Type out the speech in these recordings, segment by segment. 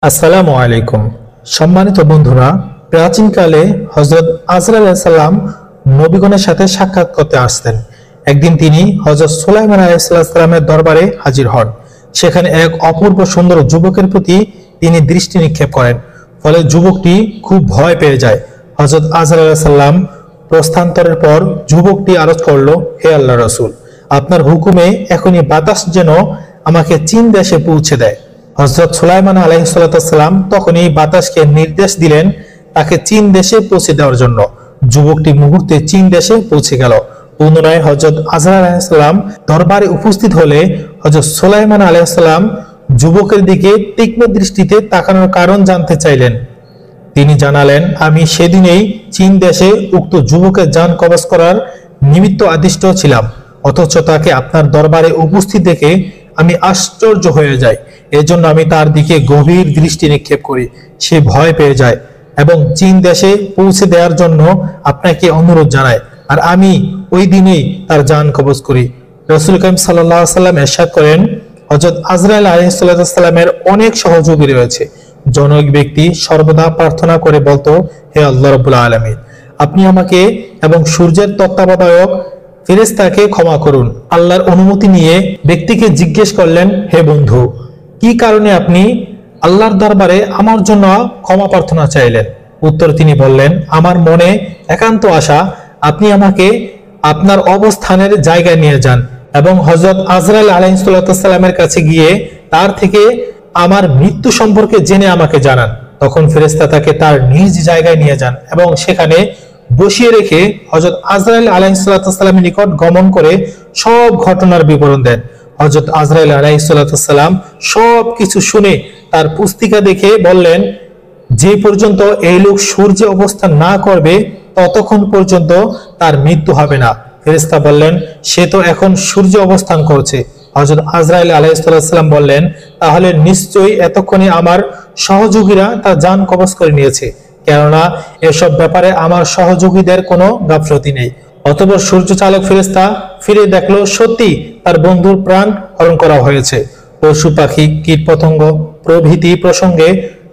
আসসালামু আলাইকুম। সম্মানিত বন্ধুরা, প্রাচীনকালে হযরত আজরাইল আলাইহিস সালাম নবীগণের সাথে সাক্ষাৎ করতে আসতেন। একদিন তিনি হযরত সুলাইমান আলাইহিস সালামের দরবারে হাজির হন। সেখানে এক অপূর্ব সুন্দর যুবকের প্রতি তিনি দৃষ্টি নিক্ষেপ করেন। ফলে যুবকটি খুব ভয় পেয়ে যায়। হযরত আজরাইল আলাইহিস সালাম প্রস্থান্তরের পর যুবকটি আরজ করল, হে আল্লাহর রাসূল, আপনার হুকুমে এখনই বাতাস যেন আমাকে চীন দেশে পৌঁছে দেয়। হযরত সুলাইমান আলাইহিস সালাম তখন এই বাতাসকে নির্দেশ দিলেন তাকে চীন দেশে পৌঁছে দেওয়ার জন্য। যুবকটি মুহূর্তে চীন দেশে পৌঁছে গেল। পুনরায় হযরত আজরাইল আলাইহিস সালাম দরবারে উপস্থিত হলে হযরত সুলাইমান আলাইহিস সালাম যুবকের দিকে তীক্ষ্ণ দৃষ্টিতে তাকানোর কারণ জানতে চাইলেন। তিনি জানালেন, আমি সেদিনেই চীন দেশে উক্ত যুবকের জান কবজ করার নিমিত্ত আদিষ্ট ছিলাম, অথচ তাকে আপনার দরবারে উপস্থিত দেখে আমি আশ্চর্য হয়ে যাই। এজন্য আমি তার দিকে গভীর দৃষ্টি নিক্ষেপ করি। সে ভয় পেয়ে যায় এবং চীন দেশে পৌঁছে দেওয়ার জন্য আপনাকে অনুরোধ জানায়, আর আমি ওই দিনেই তার জান কবজ করি। রাসূল কারীম সাল্লাল্লাহু আলাইহি ওয়াসাল্লাম ইরশাদ করেন, হযরত আজরাইল আলাইহিস সালামের অনেক সহযোগী রয়েছে। জনক ব্যক্তি সর্বদা প্রার্থনা করে বলতো, হে আল্লাহ রাব্বুল আলামিন, আপনি আমাকে এবং সূর্যের তত্ত্বাবধায়ক ফেরেশতাকে ক্ষমা করুন। আল্লাহর অনুমতি নিয়ে ব্যক্তিকে জিজ্ঞেস করলেন, হে বন্ধু, কি কারণে আপনি আল্লাহর দরবারে আমার জন্য ক্ষমা প্রার্থনা চাইলেন? উত্তর তিনি বললেন, আমার মনে একান্ত আশা আপনি আমাকে আপনার অবস্থানের জায়গায় নিয়ে যান এবং হযরত আজরাইল আলাইহিস সালামের কাছে গিয়ে তার থেকে আমার মৃত্যু সম্পর্কে জেনে আমাকে জানান। তখন ফেরেশতা তাকে তার নিজ জায়গায় নিয়ে যান এবং সেখানে বসিয়ে রেখে হযরত আজরাইল আলাইহিস সালামের নিকট গমন করে সব ঘটনার বিবরণ দেন। হযরত আজরাইল আলাইহিস সালাম সব কিছু শুনে তার পুস্তিকা দেখে বললেন, যে পর্যন্ত এই লোক সূর্যে অবস্থান না করবে ততক্ষণ পর্যন্ত তার মৃত্যু হবে না। ফেরেশতা বললেন, সে তো এখন সূর্যে অবস্থান করছে। হযরত আজরাইল আলাইহিস সালাম বললেন, তাহলে নিশ্চয়ই এতক্ষণে আমার সহযোগীরা তার জান কবজ করে নিয়েছে, কেননা এসব ব্যাপারে আমার সহযোগীদের কোনো গাফলতি নেই। অতঃপর সূর্য চালক ফেরেশতা ফিরে দেখলো সত্যি তার বন্ধুর প্রাণ হরণ করা হয়েছে। পশু পাখি কীট পতঙ্গ প্রভৃতি প্রসঙ্গে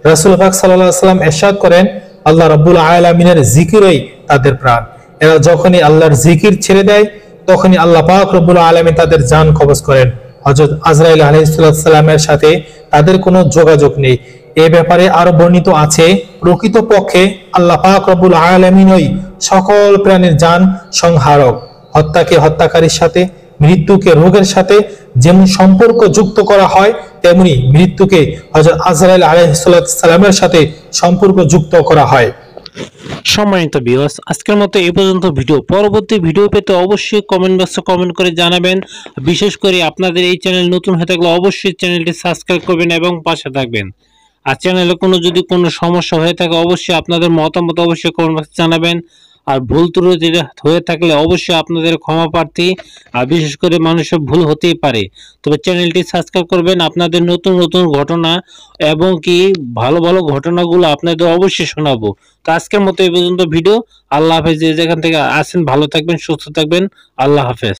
রাসূল পাক সাল্লাল্লাহু আলাইহি ওয়াসাল্লাম ইরশাদ করেন, আল্লাহ রাব্বুল আলামিনের জিকিরই তাদের প্রাণ। এরা যখনই আল্লাহর জিকির ছেড়ে দেয় তখনই আল্লাহ পাক রব্বুল আলামিন তাদের জান কবজ করেন। হযরত আজরাইল আলাইহিস সালামের সাথে তাদের কোনো যোগাযোগ নেই। এ ব্যাপারে আরো বর্ণিত আছে, প্রকৃতপক্ষে আল্লাহ পাক রব্বুল আলামিনই সকল প্রাণীর জান সংহারক। হত্যাকে হত্যাকারীর সাথে, মৃত্যুকে রোগের সাথে যেমন সম্পর্ক যুক্ত করা হয়, তেমনি মৃত্যুকে হযরত আজরাইল আলাইহিস সালামের সাথে সম্পর্ক যুক্ত করা হয়। সম্মানিত ভিউয়ার্স, আজকের মতো এই পর্যন্ত ভিডিও। পরবর্তী ভিডিও পেতে অবশ্যই কমেন্ট বক্সে কমেন্ট করে জানাবেন। বিশেষ করে আপনাদের এই চ্যানেল নতুন হয়ে থাকলে অবশ্যই চ্যানেলটি সাবস্ক্রাইব করবেন এবং পাশে থাকবেন। আর চ্যানেলে যদি কোনো সমস্যা হয়ে থাকে অবশ্যই আপনাদের মতামত অবশ্যই কমেন্ট বক্সে জানাবেন। আর ভুল ত্রুটি হয়ে থাকলে অবশ্যই আপনাদের ক্ষমা প্রার্থী। আর বিশেষ করে মানুষের ভুল হতেই পারে, তবে চ্যানেলটি সাবস্ক্রাইব করবেন। আপনাদের নতুন নতুন ঘটনা এবং কি ভালো ভালো ঘটনাগুলো আপনাদের অবশ্যই শোনাবো। তো আজকের মতো এই পর্যন্ত ভিডিও। আল্লাহ হাফেজ। যে যেখান থেকে আসেন ভালো থাকবেন, সুস্থ থাকবেন। আল্লাহ হাফেজ।